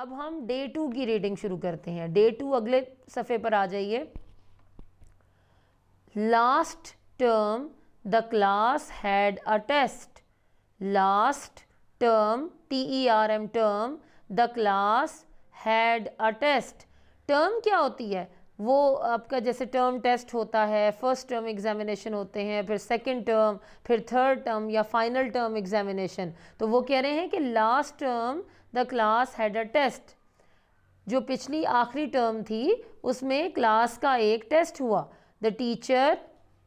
अब हम डे 2 की रीडिंग शुरू करते हैं। डे 2 अगले सफ़े पर आ जाइए। Last term the class had a test. Last term TERM term the class had a test. Term क्या होती है? वो आपका जैसे टर्म टेस्ट होता है, फर्स्ट टर्म एग्जामिनेशन होते हैं, फिर सेकंड टर्म, फिर थर्ड टर्म या फाइनल टर्म एग्जामिनेशन। तो वो कह रहे हैं कि last term the class had a test. जो पिछली आखिरी टर्म थी उसमें क्लास का एक टेस्ट हुआ। The teacher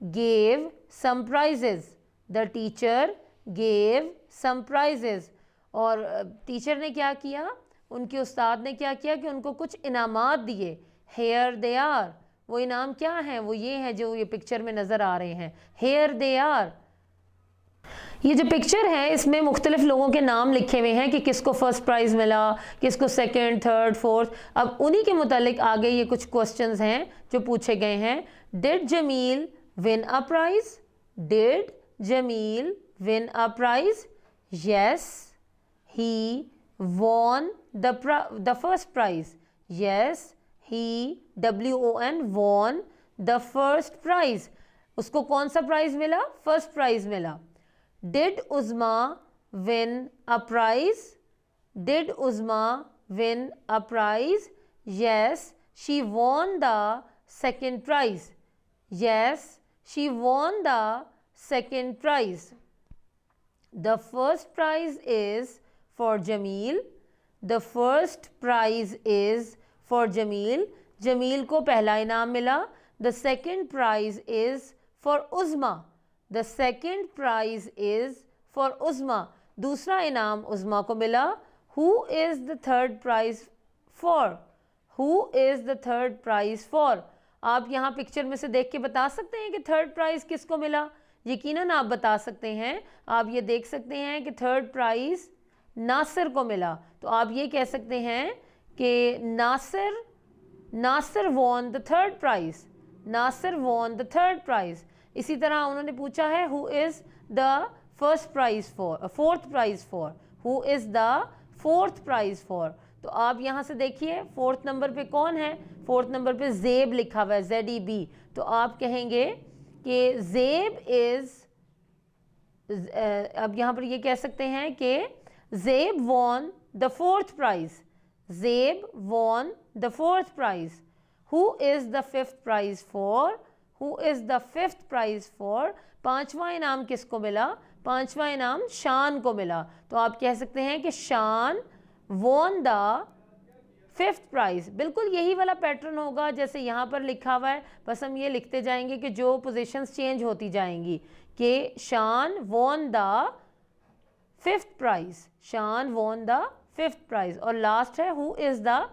gave some prizes. The teacher gave some prizes. और टीचर ने क्या किया, उनके उस्ताद ने क्या किया कि उनको कुछ इनामात दिए। Here they are. वो इनाम क्या हैं? वो ये हैं जो ये पिक्चर में नज़र आ रहे हैं। Here they are. ये जो पिक्चर है इसमें मुख्तलिफ लोगों के नाम लिखे हुए हैं कि किसको फर्स्ट प्राइज़ मिला, किसको सेकंड, थर्ड, फोर्थ। अब उन्हीं के मुतालिक आगे ये कुछ क्वेश्चंस हैं जो पूछे गए हैं। Did Jamil win a prize? Did Jamil win a prize? Yes he won the first prize. Yes, he WON won the first prize. उसको कौन सा प्राइज मिला? फर्स्ट प्राइज मिला। Did उज़मा win a prize? Did उज़मा win a prize? Yes, she won the second prize. Yes, she won the second prize. The first prize is for Jamil. The first prize is for Jamil. Jamil को पहला इनाम मिला। The second prize is for Uzma. The second prize is for Uzma. दूसरा इनाम उज़मा को मिला। Who is the third prize for? Who is the third prize for? आप यहाँ पिक्चर में से देख के बता सकते हैं कि थर्ड प्राइज किसको मिला? यकीनन आप बता सकते हैं। आप ये देख सकते हैं कि थर्ड प्राइज नासिर को मिला। तो आप ये कह सकते हैं कि Nasir won the third prize. Nasir won the third prize. इसी तरह उन्होंने पूछा है who is the first prize for, fourth prize for. Who is the fourth prize for. तो आप यहाँ से देखिए फोर्थ नंबर पे कौन है? फोर्थ नंबर पे ज़ेब लिखा हुआ है, ZEB। तो आप कहेंगे कि ज़ेब इज़, अब यहाँ पर ये कह सकते हैं कि Zaib won the fourth prize. Zaib won the fourth prize. Who is the fifth prize for? Who is the fifth prize for? पांचवा इनाम किसको मिला? पांचवा इनाम शान को मिला। तो आप कह सकते हैं कि Shan won the fifth prize। बिल्कुल यही वाला पैटर्न होगा जैसे यहाँ पर लिखा हुआ है, बस हम ये लिखते जाएंगे कि जो पोजीशंस चेंज होती जाएंगी कि Shan won the fifth prize. Shan won the fifth prize. और लास्ट है who is the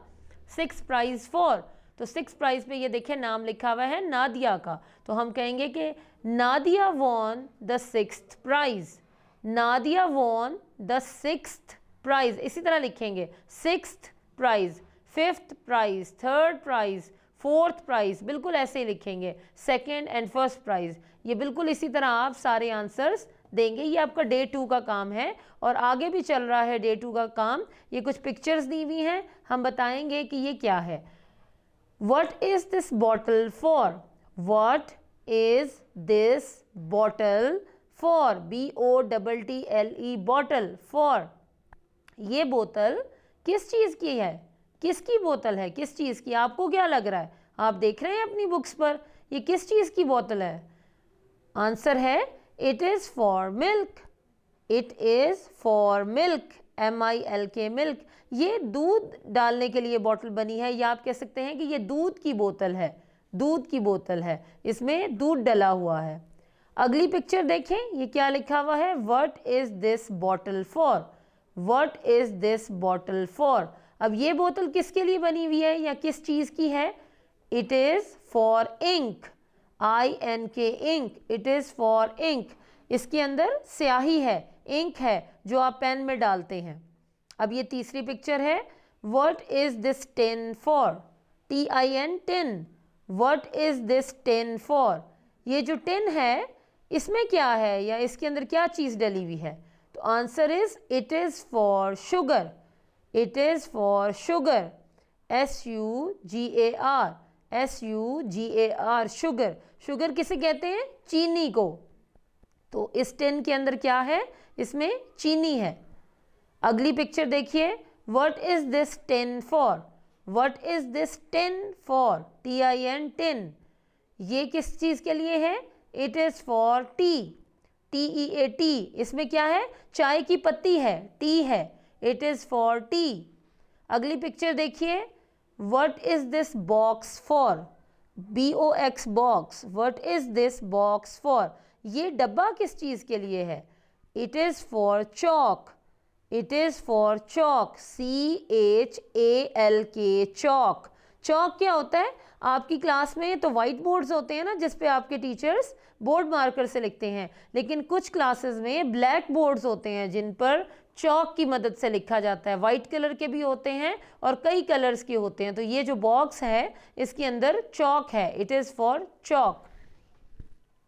six prize for. तो सिक्स प्राइज पे ये देखिए नाम लिखा हुआ है नादिया का। तो हम कहेंगे कि Nadia won the sixth prize. Nadia won the sixth prize. इसी तरह लिखेंगे sixth prize, fifth prize, third prize, fourth prize, बिल्कुल ऐसे ही लिखेंगे। Second and first prize. ये बिल्कुल इसी तरह आप सारे आंसर्स देंगे। ये आपका डे 2 का काम है और आगे भी चल रहा है डे 2 का काम। ये कुछ पिक्चर्स दी हुई हैं, हम बताएंगे कि ये क्या है। What is this bottle for? What is this bottle for? BOTTLE bottle for। ये बोतल किस चीज़ की है? किसकी बोतल है? किस चीज़ की? आपको क्या लग रहा है? आप देख रहे हैं अपनी बुक्स पर ये किस चीज़ की बोतल है? आंसर है it is for milk. It is for milk, MILK milk. ये दूध डालने के लिए बोतल बनी है, या आप कह सकते हैं कि ये दूध की बोतल है। दूध की बोतल है, इसमें दूध डला हुआ है। अगली पिक्चर देखें, ये क्या लिखा हुआ है? What is this bottle for? What is this bottle for. अब ये बोतल किसके लिए बनी हुई है या किस चीज़ की है? It is for ink. INK ink. It is for ink. इसके अंदर स्याही है, इंक है जो आप पेन में डालते हैं। अब ये तीसरी पिक्चर है। What is this tin for? TIN tin. What is this tin for. ये जो टिन है इसमें क्या है या इसके अंदर क्या चीज़ डली हुई है? तो answer is it is for sugar. It is for sugar. SUGAR. SUGAR, sugar. Sugar किसे कहते हैं? चीनी को. तो इस टिन के अंदर क्या है? इसमें चीनी है. अगली पिक्चर देखिए. What is this tin for? What is this tin for? TIN, tin. ये किस चीज़ के लिए है? It is for tea. TEA. इसमें क्या है? चाय की पत्ती है, टी है. It is for tea. अगली पिक्चर देखिए. What is this box for? BOX, box. What is this box for? ये डब्बा किस चीज़ के लिए है? It is for chalk. It is for chalk. CHALK, chalk. Chalk क्या होता है? आपकी क्लास में तो वाइट बोर्ड्स होते हैं ना, जिस पे आपके टीचर्स बोर्ड मार्कर से लिखते हैं, लेकिन कुछ क्लासेस में ब्लैक बोर्ड्स होते हैं जिन पर चॉक की मदद से लिखा जाता है. वाइट कलर के भी होते हैं और कई कलर्स के होते हैं. तो ये जो बॉक्स है इसके अंदर चॉक है. It is for chalk.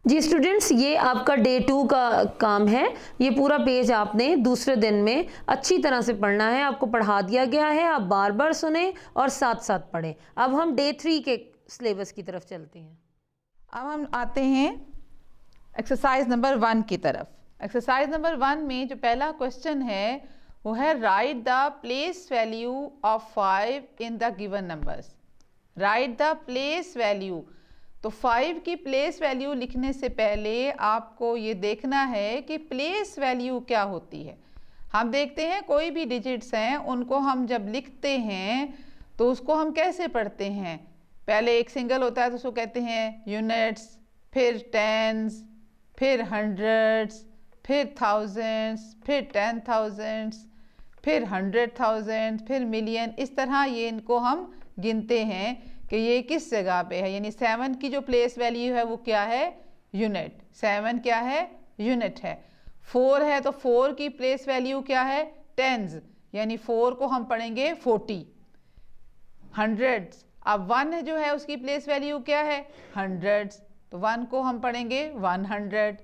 जी स्टूडेंट्स, ये आपका डे 2 का काम है. ये पूरा पेज आपने दूसरे दिन में अच्छी तरह से पढ़ना है. आपको पढ़ा दिया गया है, आप बार बार सुने और साथ साथ पढ़ें. अब हम डे 3 के सिलेबस की तरफ चलते हैं. अब हम आते हैं एक्सरसाइज नंबर 1 की तरफ. एक्सरसाइज नंबर 1 में जो पहला क्वेश्चन है वो है right the place value of 5 in the given numbers. Right the place value. तो 5 की प्लेस वैल्यू लिखने से पहले आपको ये देखना है कि प्लेस वैल्यू क्या होती है. हम देखते हैं कोई भी डिजिट्स हैं उनको हम जब लिखते हैं तो उसको हम कैसे पढ़ते हैं. पहले एक सिंगल होता है तो उसको कहते हैं यूनिट्स, फिर टेंस, फिर हंड्रेड्स, फिर थाउजेंड्स, फिर 10,000, फिर 100,000, फिर मिलियन. इस तरह ये इनको हम गिनते हैं कि ये किस जगह पे है. यानी 7 की जो प्लेस वैल्यू है वो क्या है? यूनिट. 7 क्या है? यूनिट है. 4 है तो 4 की प्लेस वैल्यू क्या है? टेंस. यानी 4 को हम पढ़ेंगे 40. हंड्रेड्स. अब 1 जो है उसकी प्लेस वैल्यू क्या है? हंड्रेड्स. तो 1 को हम पढ़ेंगे 100.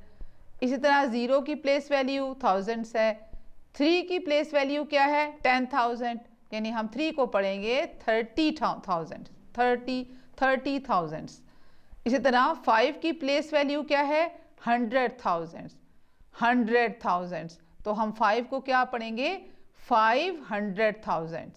इसी तरह 0 की प्लेस वैल्यू थाउजेंड्स है. 3 की प्लेस वैल्यू क्या है? 10,000. यानी हम 3 को पढ़ेंगे 30,000. 30,000. इसी तरह 5 की प्लेस वैल्यू क्या है? 100,000. 100,000. तो हम 5 को क्या पढ़ेंगे? 500,000.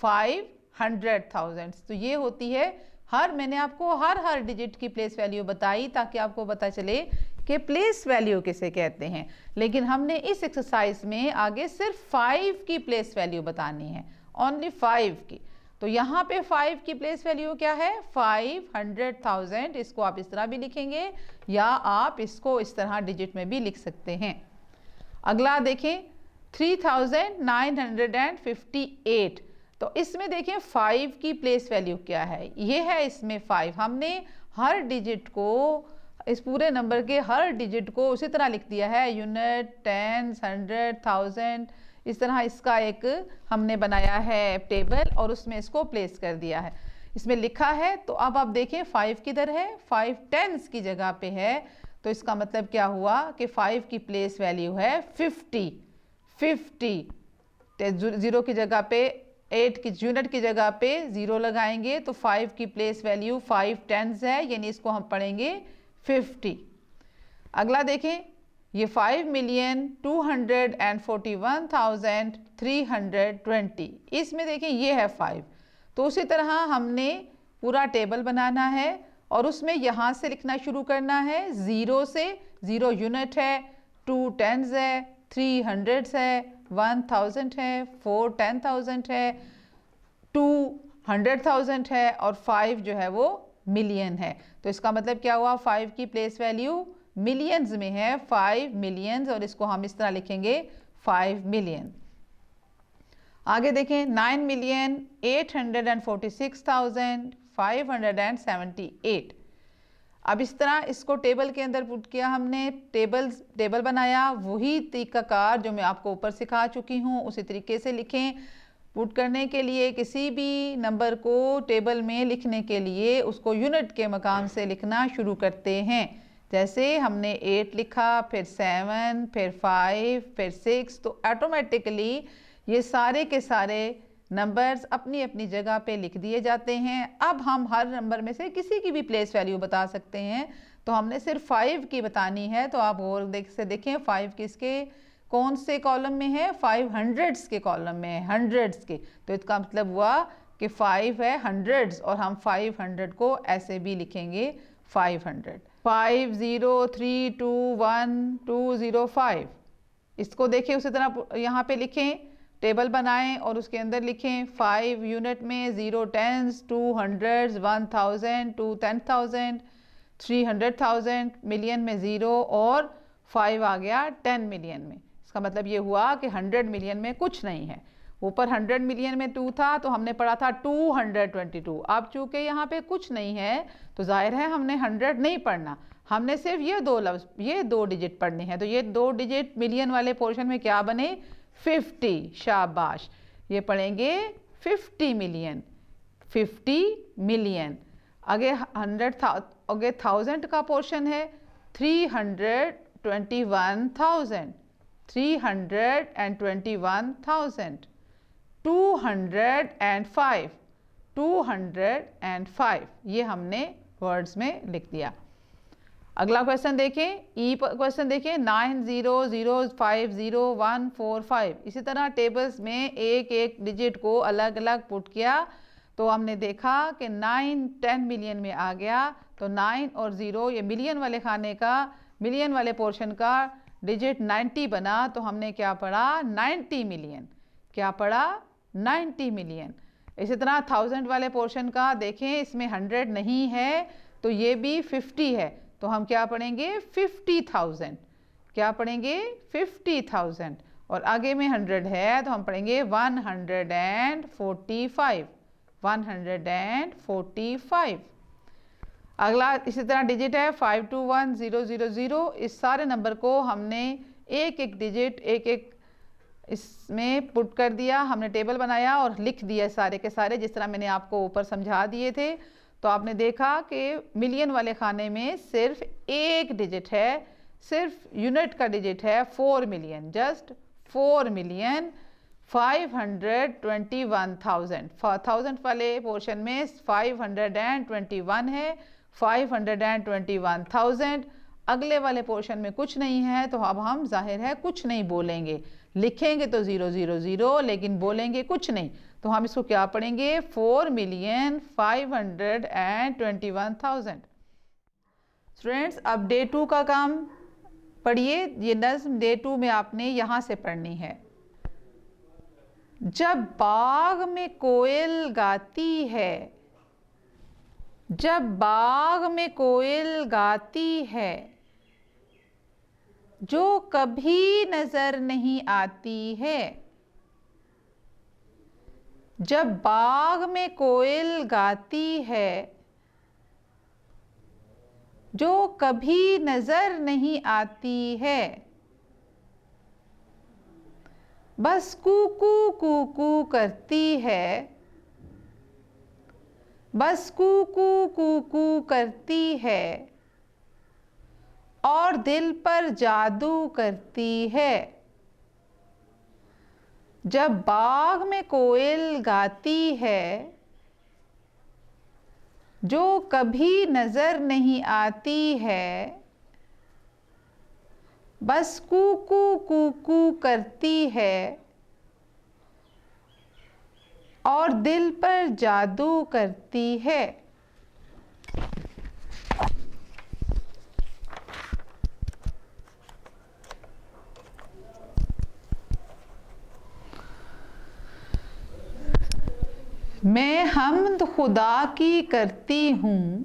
500,000. तो ये होती है मैंने आपको हर डिजिट की प्लेस वैल्यू बताई ताकि आपको पता चले कि प्लेस वैल्यू किसे कहते हैं. लेकिन हमने इस एक्सरसाइज में आगे सिर्फ 5 की प्लेस वैल्यू बतानी है. ओनली 5 की. तो यहाँ पे 5 की प्लेस वैल्यू क्या है? 500,000. इसको आप इस तरह भी लिखेंगे या आप इसको इस तरह डिजिट में भी लिख सकते हैं. अगला देखें 3,958. तो इसमें देखें 5 की प्लेस वैल्यू क्या है? ये है इसमें 5. हमने हर डिजिट को, इस पूरे नंबर के हर डिजिट को उसी तरह लिख दिया है. Unit, tens, 100, 1000. इस तरह इसका एक हमने बनाया है टेबल और उसमें इसको प्लेस कर दिया है. इसमें लिखा है. तो अब आप देखें 5 किधर है? 5 टेंस की जगह पे है. तो इसका मतलब क्या हुआ कि 5 की प्लेस वैल्यू है 50. 50. 0 की जगह पे 8 की यूनिट की जगह पे 0 लगाएंगे तो 5 की प्लेस वैल्यू 5 टेंस है. यानी इसको हम पढ़ेंगे 50. अगला देखें ये 5,241,320. इसमें देखें ये है 5. तो उसी तरह हमने पूरा टेबल बनाना है और उसमें यहाँ से लिखना शुरू करना है 0 से. 0 यूनिट है, 2 टेंस है, 3 हंड्रेड्स है, 1,000 है, 4 10,000 है, 2 100,000 है और 5 जो है वो मिलियन है. तो इसका मतलब क्या हुआ? 5 की प्लेस वैल्यू मिलियंस में है. 5 मिलियंस. और इसको हम इस तरह लिखेंगे 5 मिलियन. आगे देखें 9,846,578. अब इस तरह इसको टेबल के अंदर पुट किया हमने. टेबल बनाया. वही तरीकाकार जो मैं आपको ऊपर सिखा चुकी हूँ उसी तरीके से लिखें. पुट करने के लिए किसी भी नंबर को टेबल में लिखने के लिए उसको यूनिट के मकाम से लिखना शुरू करते हैं. जैसे हमने 8 लिखा, फिर 7, फिर 5, फिर 6. तो ऑटोमेटिकली ये सारे के सारे नंबर्स अपनी अपनी जगह पे लिख दिए जाते हैं। अब हम हर नंबर में से किसी की भी प्लेस वैल्यू बता सकते हैं। तो हमने सिर्फ 5 की बतानी है, तो आप और देखें 5 किसके कौन से कॉलम में है, 5 हंड्रेड्स के कॉलम में है, हंड्रेड्स के। तो इसका मतलब हुआ कि 5 है हंड्रेड्स, और हम 500 को ऐसे भी लिखेंगे 500। 5 0 3 2 1 2 0 5। इसको देखिए उसी तरह यहाँ पे लिखें, टेबल बनाएं और उसके अंदर लिखें 5 यूनिट में 0 टेंस, 2 हंड्रेड्स, 1000, 2 10,000, 300,000, मिलियन में 0 और 5 आ गया 10 मिलियन में। इसका मतलब ये हुआ कि 100 मिलियन में कुछ नहीं है। ऊपर 100 मिलियन में 2 था तो हमने पढ़ा था 222। अब चूंकि यहाँ पे कुछ नहीं है तो जाहिर है हमने 100 नहीं पढ़ना, हमने सिर्फ ये दो डिजिट पढ़ने हैं। तो ये 2 डिजिट मिलियन वाले पोर्शन में क्या बने, 50। शाबाश, ये पढ़ेंगे 50 मिलियन, 50 मिलियन। आगे 1000 का पोर्शन है 321,000, 321,000। 205, 205, ये हमने वर्ड्स में लिख दिया। अगला क्वेश्चन देखें, क्वेश्चन देखें 90050145। इसी तरह टेबल्स में एक एक डिजिट को अलग अलग पुट किया तो हमने देखा कि 9 10 मिलियन में आ गया। तो 9 और 0 ये मिलियन वाले खाने का, मिलियन वाले पोर्शन का डिजिट 90 बना। तो हमने क्या पढ़ा, 90 मिलियन। क्या पढ़ा, 90 मिलियन। इसी तरह 1000 वाले पोर्शन का देखें, इसमें 100 नहीं है तो ये भी 50 है, तो हम क्या पढ़ेंगे 50,000। क्या पढ़ेंगे 50,000। और आगे में 100 है तो हम पढ़ेंगे 145, 145। अगला इसी तरह डिजिट है 521000। इस सारे नंबर को हमने एक एक डिजिट एक एक इसमें पुट कर दिया, हमने टेबल बनाया और लिख दिया सारे के सारे, जिस तरह मैंने आपको ऊपर समझा दिए थे। तो आपने देखा कि मिलियन वाले खाने में सिर्फ एक डिजिट है, सिर्फ यूनिट का डिजिट है 4 मिलियन, जस्ट 4 मिलियन 521,000। 1000 वाले पोर्शन में 521 है, 521,000। अगले वाले पोर्शन में कुछ नहीं है तो अब हम जाहिर है कुछ नहीं बोलेंगे, लिखेंगे तो 000 लेकिन बोलेंगे कुछ नहीं। तो हम इसको क्या पढ़ेंगे 4,521,000। स्टूडेंट्स अब डे 2 का काम पढ़िए। ये नज़्म डे 2 में आपने यहाँ से पढ़नी है। जब बाग में कोयल गाती है, जब बाग में कोयल गाती है, जो कभी नजर नहीं आती है। जब बाग में कोयल गाती है, जो कभी नजर नहीं आती है, बस कूकू कूकू करती है, बस कूकू कूकू करती है और दिल पर जादू करती है। जब बाग में कोयल गाती है, जो कभी नजर नहीं आती है, बस कूकू कूकू करती है और दिल पर जादू करती है। मैं हम्द खुदा की करती हूँ,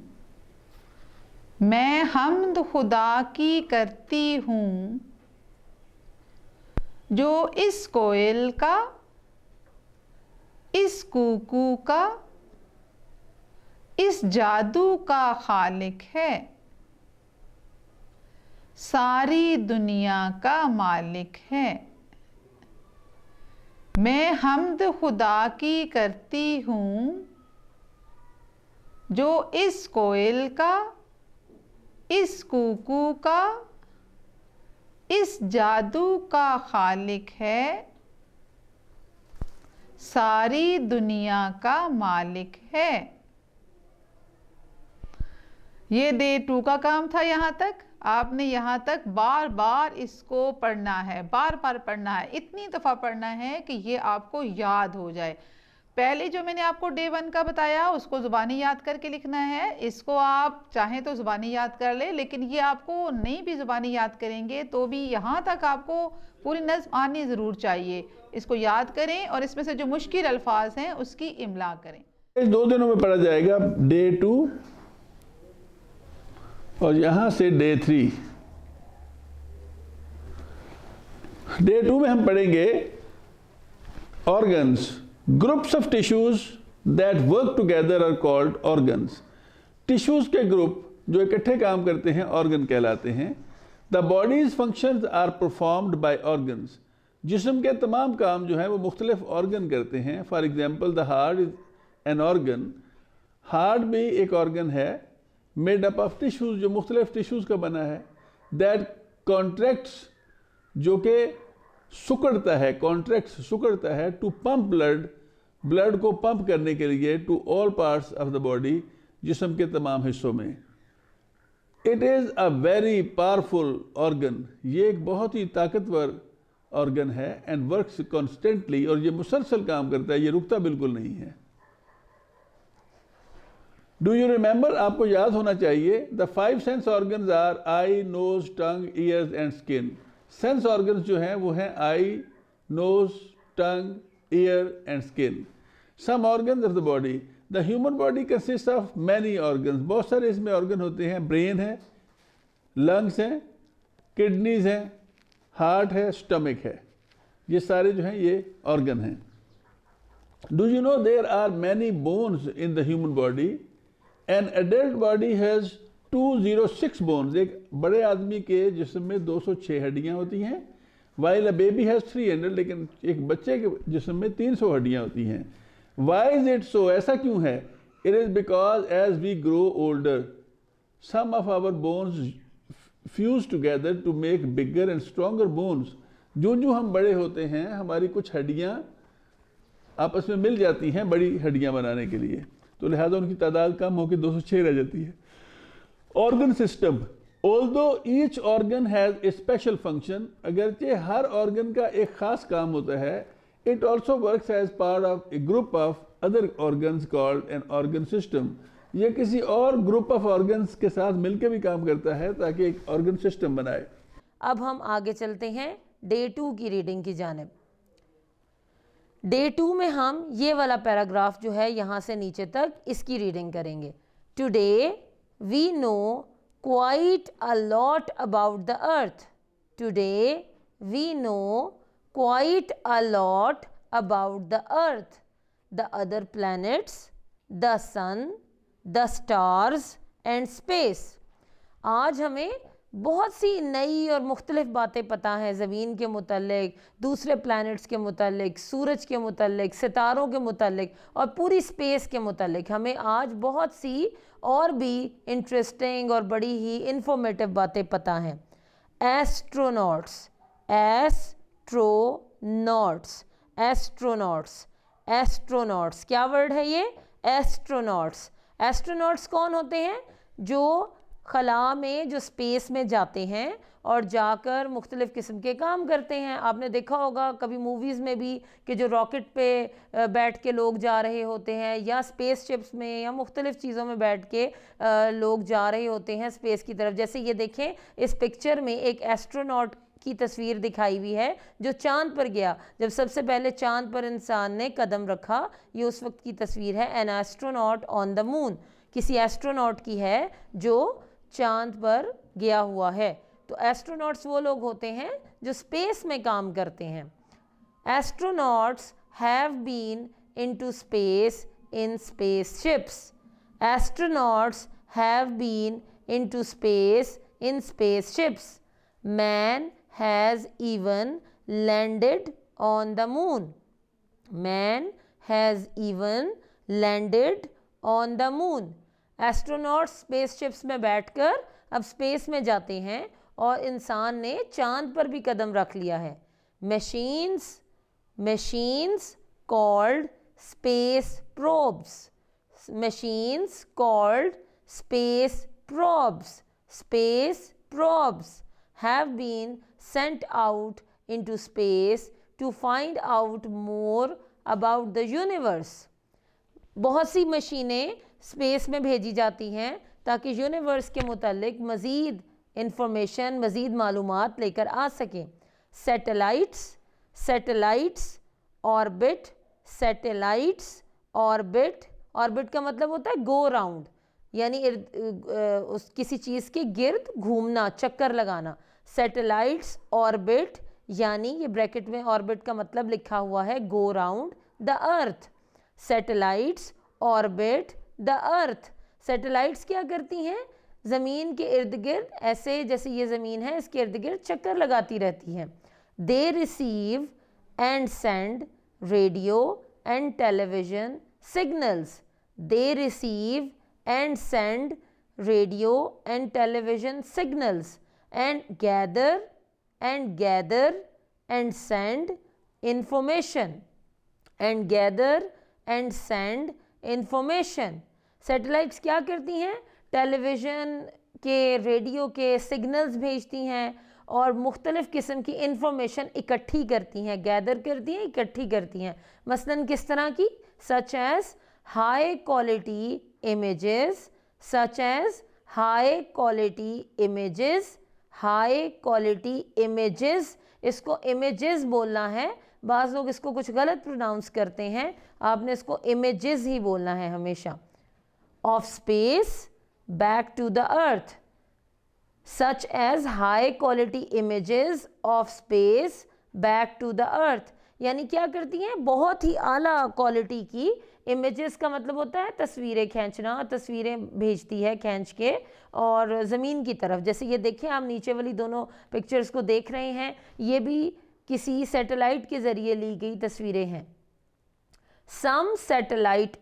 मैं हम्द खुदा की करती हूँ, जो इस कोयल का, इस कूकू का, इस जादू का खालिक है, सारी दुनिया का मालिक है। मैं हम्द खुदा की करती हूँ, जो इस कोयल का, इस कूकू का, इस जादू का खालिक है, सारी दुनिया का मालिक है। ये डे 2 का काम था। यहाँ तक आपने यहाँ तक बार बार इसको पढ़ना है, बार बार पढ़ना है, इतनी दफ़ा पढ़ना है कि ये आपको याद हो जाए। पहले जो मैंने आपको डे 1 का बताया उसको ज़ुबानी याद करके लिखना है। इसको आप चाहें तो ज़ुबानी याद कर ले, लेकिन ये आपको नहीं भी ज़ुबानी याद करेंगे तो भी यहाँ तक आपको पूरी नज़्म आनी ज़रूर चाहिए। इसको याद करें और इसमें से जो मुश्किल अल्फाज हैं उसकी इमला करें। 2 दिनों में पढ़ा जाएगा डे 2 और यहाँ से डे 3। डे 2 में हम पढ़ेंगे organs. Groups of tissues that work together are called organs. Tissues के ग्रुप जो इकट्ठे काम करते हैं ऑर्गन कहलाते हैं। The body's functions are performed by organs. जिस्म के तमाम काम जो है वो मुख्तलिफ ऑर्गन करते हैं। For example the heart is an organ. Heart भी एक ऑर्गन है, मेड अप ऑफ टिश्यूज, जो मुख्तलिफ टिश्यूज का बना है। दैट कॉन्ट्रैक्ट्स, जो कि सुकड़ता है, कॉन्ट्रैक्ट्स सुकड़ता है, टू पंप ब्लड, ब्लड को पंप करने के लिए, to all parts of the body, जिस्म के तमाम हिस्सों में। It is a very powerful organ. ये एक बहुत ही ताकतवर ऑर्गन है। एंड वर्क्स कॉन्स्टेंटली, और ये मुसलसल काम करता है, ये रुकता बिल्कुल नहीं है। डू यू रिमेंबर, आपको याद होना चाहिए, the 5 sense organs are eye, nose, tongue, ears and skin. Sense organs जो हैं वो हैं eye, nose, tongue, ear and skin. Some organs of the body. The human body consist of many organs. बहुत सारे इसमें ऑर्गन होते हैं। Brain है, लंग्स हैं, किडनीज हैं, हार्ट है, स्टमक है। ये सारे जो हैं ये ऑर्गन हैं। Do you know there are many bones in the human body. An adult body has 206 bones. एक बड़े आदमी के जिस्म में 206 हड्डियाँ होती हैं। वाइल अ बेबी हैज़ 300, लेकिन एक बच्चे के जिस्म में 300 हड्डियाँ होती हैं। वाई इज इट सो, ऐसा क्यों है? It is because as we grow older some of our bones fuse together to make bigger and stronger bones. जो जो हम बड़े होते हैं हमारी कुछ हड्डियाँ आपस में मिल जाती हैं बड़ी हड्डियाँ बनाने के लिए, तो लिहाजा उनकी तादाद कम होकर 206 रह जाती है। Organ system. Although each organ has a special function, अगरचे हर ऑर्गन का एक ख़ास काम होता है। It also works as part of a group of other organs called an organ system. ये किसी और ग्रुप ऑफ ऑर्गन्स के साथ मिलकर भी काम करता है ताकि एक ऑर्गन सिस्टम बनाए। अब हम आगे चलते हैं डे 2 की रीडिंग की जानिब। डे 2 में हम ये वाला पैराग्राफ जो है यहाँ से नीचे तक इसकी रीडिंग करेंगे। Today we know quite a lot about the earth. Today we know quite a lot about the earth, the other planets, the sun, the stars and space. आज हमें बहुत सी नई और मुख्तलिफ बातें पता हैं ज़मीन के मुतल्लिक, दूसरे प्लैनेट्स के मुतल्लिक, सूरज के मुतल्लिक, सितारों के मुतल्लिक और पूरी स्पेस के मुतल्लिक। हमें आज बहुत सी और भी इंटरेस्टिंग और बड़ी ही इंफॉर्मेटिव बातें पता हैं। एस्ट्रोनॉट्स, एस्ट्रोनॉट्स, एस्ट्रोनॉट्स, एस्ट्रोनॉट्स, क्या वर्ड है ये? एस्ट्रोनॉट्स। एस्ट्रोनॉट्स कौन होते हैं? जो खला में, जो स्पेस में जाते हैं और जाकर मुख्तलिफ़ किस्म के काम करते हैं। आपने देखा होगा कभी मूवीज़ में भी कि जो रॉकेट पे बैठ के लोग जा रहे होते हैं, या स्पेस शिप्स में या मुख्तलिफ़ चीज़ों में बैठ के लोग जा रहे होते हैं स्पेस की तरफ। जैसे ये देखें, इस पिक्चर में एक एस्ट्रोनॉट की तस्वीर दिखाई हुई है जो चांद पर गया। जब सबसे पहले चांद पर इंसान ने कदम रखा, ये उस वक्त की तस्वीर है। An astronaut on the moon, किसी एस्ट्रोनॉट की है जो चांद पर गया हुआ है। तो एस्ट्रोनॉट्स वो लोग होते हैं जो स्पेस में काम करते हैं। Astronauts have been into space in spaceships. Astronauts have been into space in spaceships. Man has even landed on the moon. Man has even landed on the moon. Astronauts spaceships में बैठकर अब space में जाते हैं और इंसान ने चांद पर भी कदम रख लिया है। Machines called space probes. Machines called space probes have been sent out into space to find out more about the universe. बहुत सी मशीनें स्पेस में भेजी जाती हैं ताकि यूनिवर्स के मुतालिक मज़ीद इंफॉर्मेशन, मज़ीद मालूमात लेकर आ सकें. सैटेलाइट्स ऑर्बिट का मतलब होता है गो राउंड, यानी किसी चीज़ के गिर्द घूमना, चक्कर लगाना. सैटेलाइट्स ऑर्बिट, यानी ये ब्रैकेट में ऑर्बिट का मतलब लिखा हुआ है go round the earth. Satellites orbit the earth. Satellites क्या करती हैं? ज़मीन के इर्द गिर्द, ऐसे जैसे ये ज़मीन है इसके इर्द गिर्द चक्कर लगाती रहती हैं. They receive and send radio and television signals. They receive and send radio and television signals and gather and send information. Satellites क्या करती हैं? टेलीविज़न के, रेडियो के सिग्नल्स भेजती हैं और मुख्तलिफ़ किस्म की इंफॉर्मेशन इकट्ठी करती हैं, गैदर करती हैं, इकट्ठी करती हैं. मसलन किस तरह की? such as high quality images, इसको images बोलना है. बाज़ लोग इसको कुछ गलत प्रोनाउंस करते हैं, आपने इसको images ही बोलना है हमेशा. of space back to the earth, such as high quality images of space back to the earth. यानी क्या करती हैं? बहुत ही आला क्वालिटी की इमेजेस का मतलब होता है तस्वीरें खींचना, तस्वीरें भेजती है खींच के और ज़मीन की तरफ. जैसे ये देखें आप नीचे वाली दोनों पिक्चर्स को देख रहे हैं, ये भी किसी सैटेलाइट के ज़रिए ली गई तस्वीरें हैं. Some satellite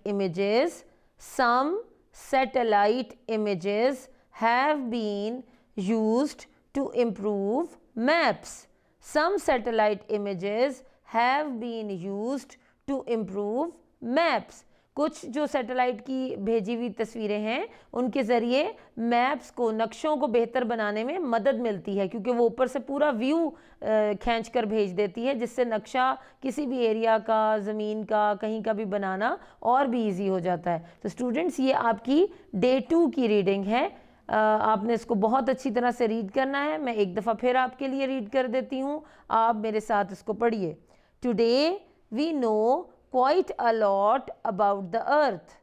images have been used to improve maps. Some satellite images have been used to improve maps. कुछ जो सैटेलाइट की भेजी हुई तस्वीरें हैं उनके ज़रिए मैप्स को, नक्शों को बेहतर बनाने में मदद मिलती है, क्योंकि वो ऊपर से पूरा व्यू खींच कर भेज देती है, जिससे नक्शा किसी भी एरिया का, ज़मीन का, कहीं का भी बनाना और भी इजी हो जाता है. तो स्टूडेंट्स, ये आपकी डे 2 की रीडिंग है. आपने इसको बहुत अच्छी तरह से रीड करना है. मैं एक दफ़ा फिर आपके लिए रीड कर देती हूँ, आप मेरे साथ इसको पढ़िए. Today we know quite a lot about the earth,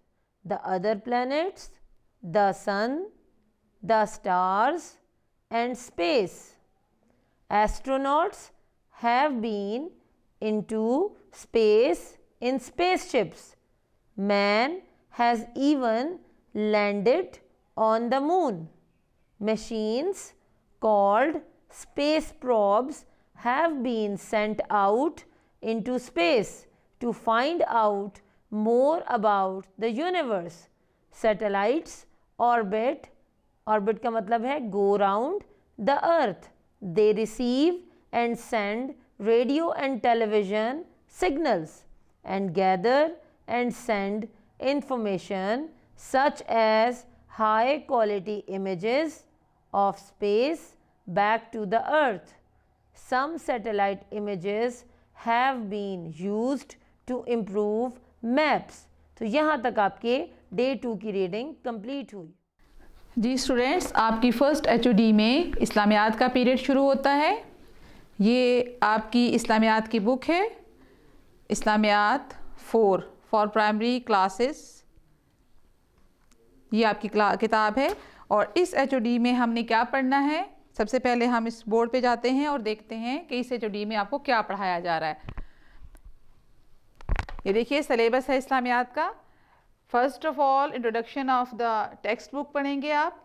the other planets, the sun, the stars and space. Astronauts have been into space in spaceships. Man has even landed on the moon. Machines called space probes have been sent out into space to find out more about the universe. Satellites orbit का मतलब है go round the earth. They receive and send radio and television signals and gather and send information such as high quality images of space back to the earth. Some satellite images have been used to improve maps. तो यहाँ तक आपके day 2 की reading complete हुई. जी students, आपकी first HOD में इस्लामियात का period शुरू होता है. ये आपकी इस्लामियात की बुक है, इस्लामियात 4 फॉर प्राइमरी क्लासेस. ये आपकी किताब है और इस HOD में हमने क्या पढ़ना है. सबसे पहले हम इस बोर्ड पे जाते हैं और देखते हैं कि इस HOD में आपको क्या पढ़ाया जा रहा है. ये देखिए सिलेबस है इस्लामियात का. First of all introduction of the text book पढ़ेंगे आप.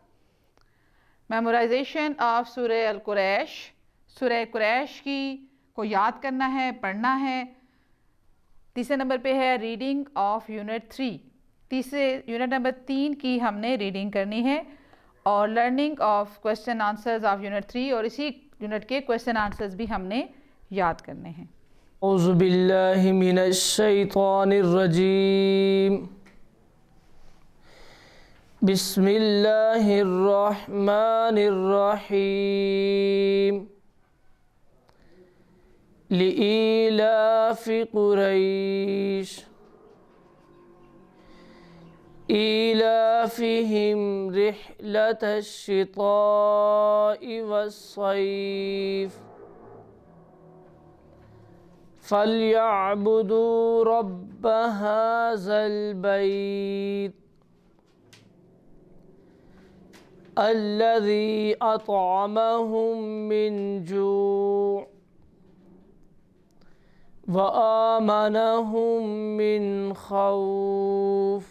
मेमोराइजेशन ऑफ सूरह अल कुरैश, सूरह कुरैश की को याद करना है, पढ़ना है. तीसरे नंबर पे है reading of unit 3. Unit number 3 की हमने रीडिंग करनी है और learning of question answers of unit 3 और इसी यूनिट के क्वेश्चन आंसर्स भी हमने याद करने हैं. औज़ु बिल्लाहि मिनश शैतानिर रजीम। बिस्मिल्लाहिर रहमानिर रहीम। लिईलाफि कुरैश ईलाफिहिम रिह्लतश शिताइ वस्सैफ फल्यअबुदू रब्ब हाज़ल बैत अल्लज़ी अतअमहुम मिन जू' व आमनहुम मिन खौफ।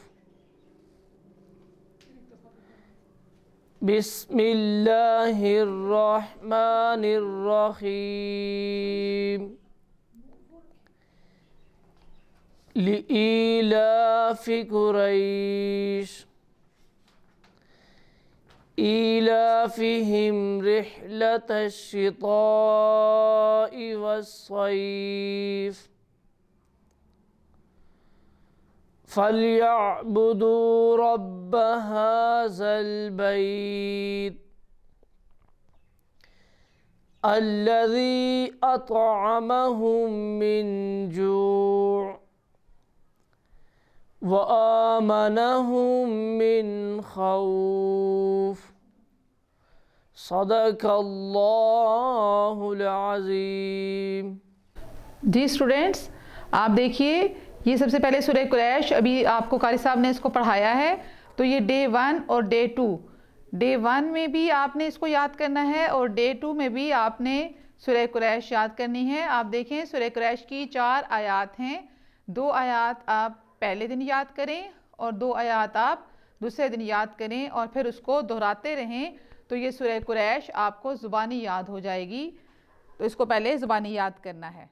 बिस्मिल्लाहिर रहमानिर रहीम। लिईलाफि कुरैश ईलाफिहिम रिह्लतश शिताइ वस्सैफ फल्यअबुदू रब्ब हाज़ल बैत अल्लज़ी अतअमहुम मिन जू' व आमनहुम मिन खौफ। सदक़ल्लाहुल अज़ीम। जी स्टूडेंट्स, आप देखिए ये सबसे पहले सूरह कुरैश अभी आपको कारी साहब ने इसको पढ़ाया है। तो ये डे 1 और डे 2, डे 1 में भी आपने इसको याद करना है और डे 2 में भी आपने सूरह कुरैश याद करनी है। आप देखें सूरह कुरैश की 4 आयात हैं। 2 आयात आप पहले दिन याद करें और 2 आयात आप दूसरे दिन याद करें और फिर उसको दोहराते रहें, तो ये सूरह कुरैश आपको ज़ुबानी याद हो जाएगी। तो इसको पहले ज़ुबानी याद करना है।